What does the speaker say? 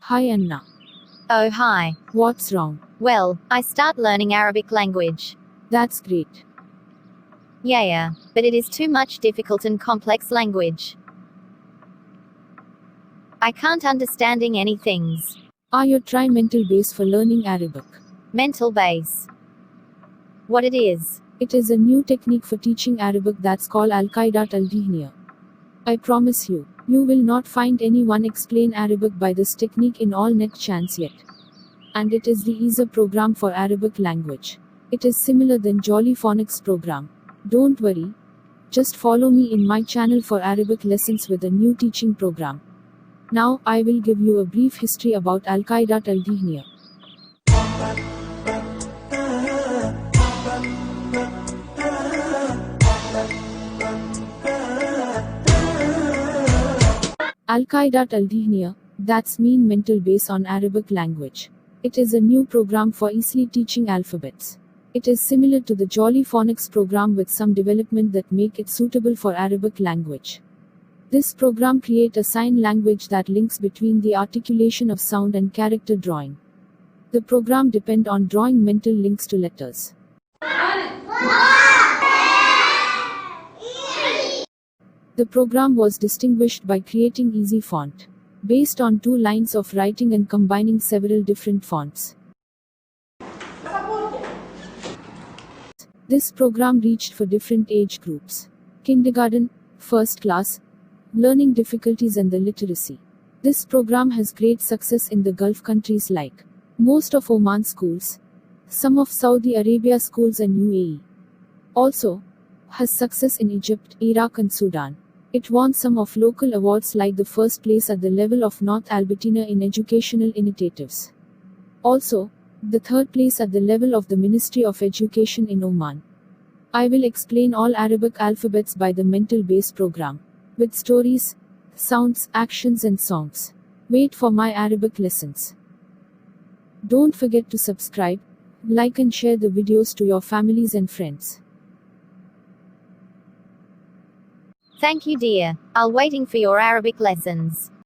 Hi Anna. Oh hi. What's wrong? Well, I start learning Arabic language. That's great. Yeah, but it is too much difficult and complex language. I can't understanding any things. You try mental base for learning Arabic. Mental base. What it is? It is a new technique for teaching Arabic that's called Al-Qaidat al-Dihniya. I promise you, you will not find anyone explain Arabic by this technique in all net chance yet. And it is the easier program for Arabic language. It is similar than Jolly Phonics program. Don't worry. Just follow me in my channel for Arabic lessons with a new teaching program. Now, I will give you a brief history about Al-Qaidat al-Dihniya. Al-Qaidat al-Dihniya, that's mean mental base on Arabic language. It is a new program for easily teaching alphabets. It is similar to the Jolly Phonics program with some development that make it suitable for Arabic language. This program create a sign language that links between the articulation of sound and character drawing. The program depend on drawing mental links to letters. The program was distinguished by creating easy font, based on 2 lines of writing and combining several different fonts. This program reached for different age groups: kindergarten, first class, learning difficulties and the literacy. This program has great success in the Gulf countries like most of Oman schools, some of Saudi Arabia schools and UAE. Also, has success in Egypt, Iraq and Sudan. It won some of local awards like the first place at the level of North Albertina in educational initiatives. Also, the third place at the level of the Ministry of Education in Oman. I will explain all Arabic alphabets by the mental base program, with stories, sounds, actions and songs. Wait for my Arabic lessons. Don't forget to subscribe, like and share the videos to your families and friends. Thank you dear. I'll waiting for your Arabic lessons.